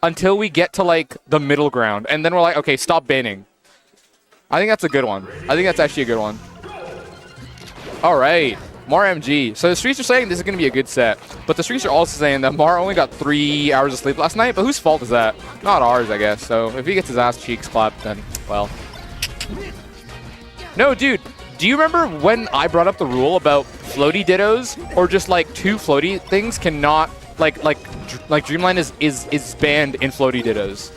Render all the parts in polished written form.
until we get to like the middle ground, and then we're like, okay, stop banning. I think that's a good one. I think that's actually a good one. All right, Maher MG. So the streets are saying this is going to be a good set, but the streets are also saying that Maher only got 3 hours of sleep last night, but whose fault is that? Not ours, I guess. So if he gets his ass cheeks clapped, then, well. No, dude, do you remember when I brought up the rule about floaty dittos, or just like 2 floaty things cannot, like Dreamline is banned in floaty dittos?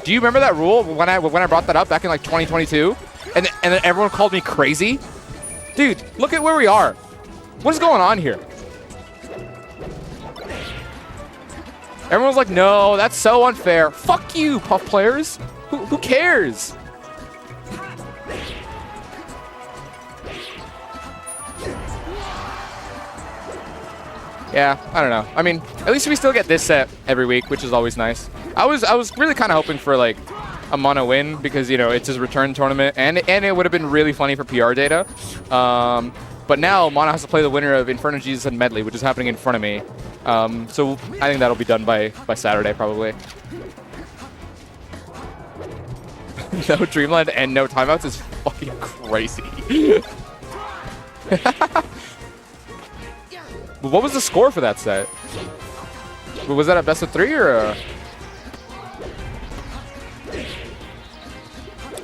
Do you remember that rule when I brought that up back in like 2022? And then everyone called me crazy? Dude, look at where we are. What is going on here? Everyone's like, no, that's so unfair. Fuck you, Puff players. Who cares? Yeah, I don't know. I mean, at least we still get this set every week, which is always nice. I was really kind of hoping for like a Mana win because, you know, it's his return tournament, and it would have been really funny for PR data. But now Mana has to play the winner of Inferno Jesus and Medley, which is happening in front of me. So I think that'll be done by Saturday probably. No Dreamland and no timeouts is fucking crazy. What was the score for that set? Was that a best of 3 or a...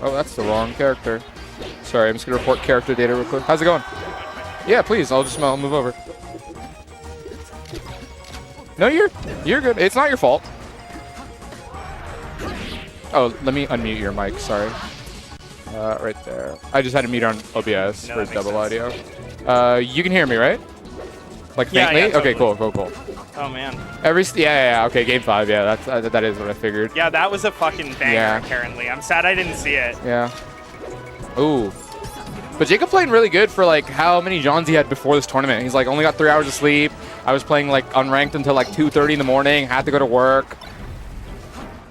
Oh, that's the wrong character. Sorry, I'm just gonna report character data real quick. How's it going? Yeah, please. I'll move over. No, you're good. It's not your fault. Oh, let me unmute your mic. Sorry. Right there. I just had to mute on OBS for double audio. You can hear me, right? Like faintly? Yeah, totally. Okay, cool. Oh man. Yeah. Okay, game 5. Yeah, that is what I figured. Yeah, that was a fucking banger. Yeah. Apparently, I'm sad I didn't see it. Yeah. Ooh. But Jacob played really good for like how many Johns he had before this tournament. He's like only got 3 hours of sleep. I was playing like unranked until like 2:30 in the morning. Had to go to work.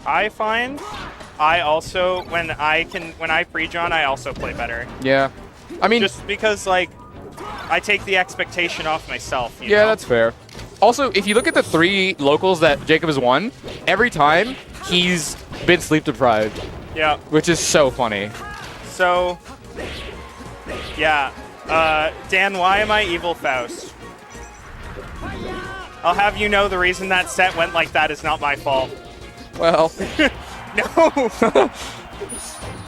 I find I also when I pre-John I also play better. Yeah. I mean, just because like I take the expectation off myself. You yeah, know? that's fair. Also, if you look at the 3 locals that Jacob has won, every time he's been sleep deprived. Yeah. Which is so funny. So, yeah. Dan, why am I Evil Faust? I'll have you know the reason that set went like that is not my fault. Well. No.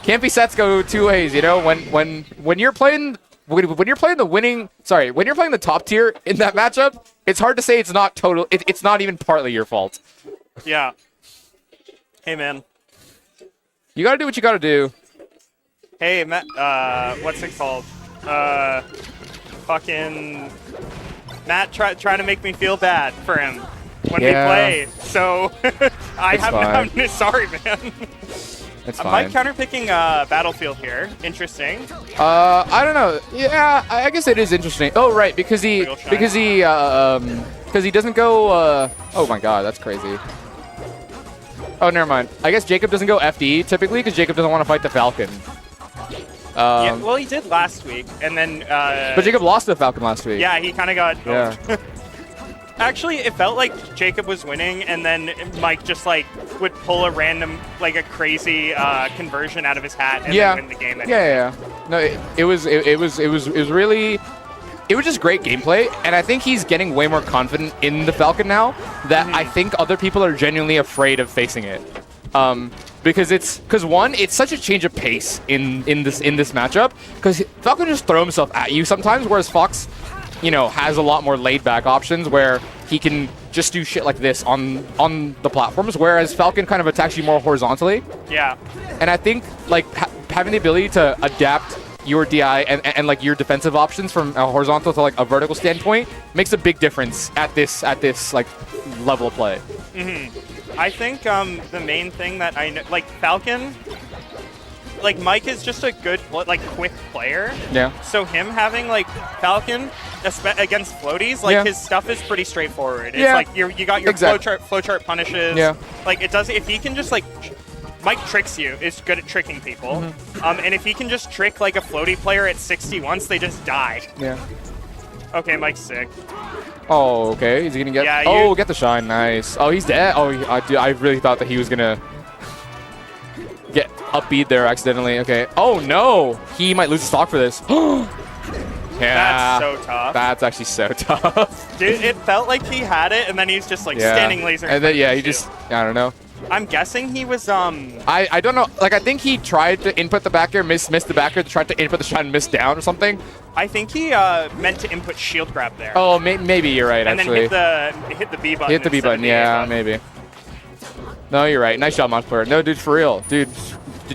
Can't be sets go 2 ways, you know? When you're playing when you're playing when you're playing the top tier in that matchup, it's hard to say it's not it's not even partly your fault. Yeah. Hey man. You gotta do what you gotta do. Hey, what's it called? Fucking Matt trying to make me feel bad for him when we play. So I'm sorry, man. It's fine. I'm counterpicking Battlefield here. Interesting. I don't know. Yeah, I guess it is interesting. Oh, right, because he doesn't go. Oh my God, that's crazy. Oh, never mind. I guess Jacob doesn't go FD typically because Jacob doesn't want to fight the Falcon. Yeah, well, he did last week, and then. But Jacob lost to the Falcon last week. Yeah, he kind of got. Yeah. Actually, it felt like Jacob was winning, and then Mike just like would pull a random, like a crazy conversion out of his hat and then win the game. Anyway. Yeah. No, it was really, it was just great gameplay, and I think he's getting way more confident in the Falcon now. That I think other people are genuinely afraid of facing it, because one, it's such a change of pace in this matchup. Because Falcon just throw himself at you sometimes, whereas Fox, you know, has a lot more laid-back options where he can just do shit like this on the platforms, whereas Falcon kind of attacks you more horizontally. Yeah. And I think like having the ability to adapt your DI and like your defensive options from a horizontal to like a vertical standpoint makes a big difference at this like level of play. I think the main thing that I know, like Falcon. Like, Mike is just a good, like, quick player. Yeah. So him having, like, Falcon against floaties, like, his stuff is pretty straightforward. It's like, you got your flowchart punishes. Yeah. Like, it does, if he can just, like, Mike tricks you, is good at tricking people. And if he can just trick, like, a floaty player at 60 once, they just die. Yeah. Okay, Mike's sick. Oh, okay. Is he gonna get? Yeah, oh, get the shine. Nice. Oh, he's dead. Oh, I really thought that he was gonna get upbeat there accidentally. Okay. Oh no, he might lose the stock for this. Yeah. That's so tough. That's actually so tough. Dude, it felt like he had it, and then he's just like standing laser. And then he just, I don't know. I'm guessing he was I don't know. Like I think he tried to input the back air, missed the back air, tried to input the shot and missed down or something. I think he meant to input shield grab there. Oh, maybe you're right. And actually. then hit the B button. Hit the B button. Yeah, maybe. No, you're right. Nice job, Marth player. No, dude, for real, dude.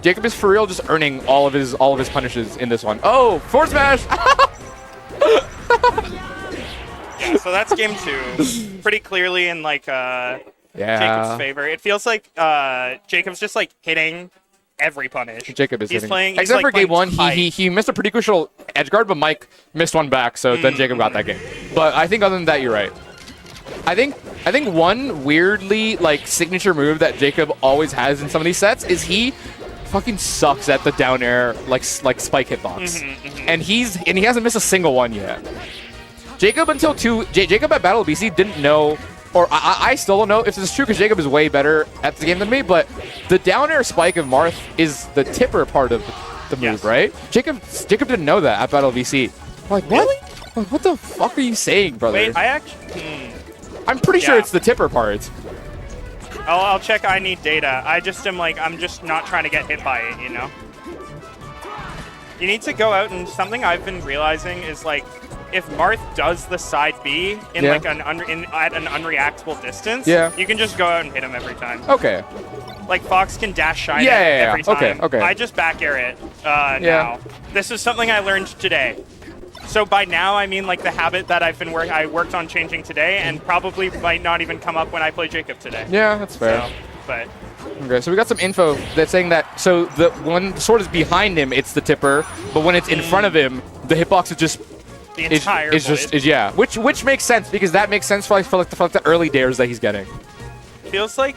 Jacob is for real just earning all of his punishes in this one. Oh, forward smash. Yeah, so that's game 2. Pretty clearly in like Jacob's favor. It feels like Jacob's just like hitting every punish. Jacob is hitting. Playing, except for game 1, tight. he missed a pretty crucial edge guard, but Mike missed one back, so then Jacob got that game. But I think other than that, you're right. I think one weirdly like signature move that Jacob always has in some of these sets is he fucking sucks at the down air like spike hitbox, and he hasn't missed a single one yet. Jacob Jacob at Battle of BC didn't know, or I still don't know if this is true because Jacob is way better at the game than me. But the down air spike of Marth is the tipper part of the move, right? Jacob didn't know that at Battle of BC. I'm like, what? Really? Like, what the fuck are you saying, brother? Wait, I actually. I'm pretty sure it's the tipper part. I'll check. I need data. I just am like, I'm just not trying to get hit by it, you know? You need to go out, and something I've been realizing is like, if Marth does the side B in like at an unreactable distance, you can just go out and hit him every time. Okay. Like Fox can dash shine every time. Okay. I just back air it now. This is something I learned today. So by now, I mean like the habit that I worked on changing today, and probably might not even come up when I play Jacob today. Yeah, that's fair. So, but okay, so we got some info that's saying that when the sword is behind him, it's the tipper, but when it's in front of him, the hitbox is just the entire which makes sense because that makes sense for the early dares that he's getting. Feels like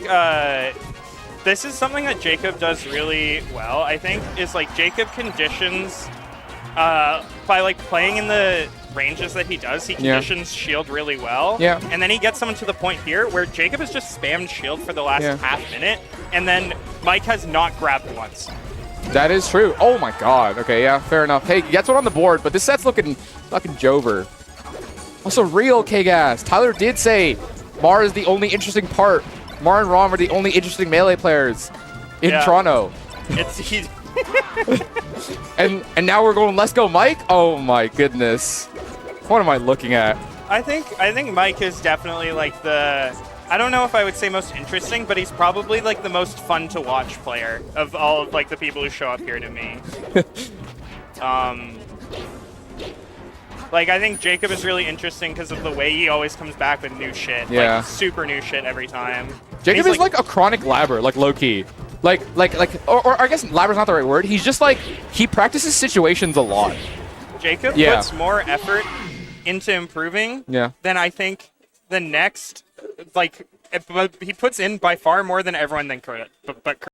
this is something that Jacob does really well. I think is like Jacob conditions. By like playing in the ranges that he does, he conditions shield really well. Yeah. And then he gets someone to the point here where Jacob has just spammed shield for the last half minute, and then Mike has not grabbed once. That is true. Oh my god. Okay, yeah, fair enough. Hey, he gets one on the board, but this set's looking fucking Jover. Also, real K-Gas. Tyler did say Maher is the only interesting part. Maher and Rom are the only interesting melee players in Toronto. He's and now we're going, let's go, Mike? Oh my goodness. What am I looking at? I think Mike is definitely like the, I don't know if I would say most interesting, but he's probably like the most fun to watch player of all of like the people who show up here to me. Like I think Jacob is really interesting because of the way he always comes back with new shit. Yeah. Like super new shit every time. Jacob is like a chronic labber, like low key. Or I guess labber's not the right word. He's just like, he practices situations a lot. Jacob puts more effort into improving than I think the next, like, he puts in by far more than everyone than Kurt. But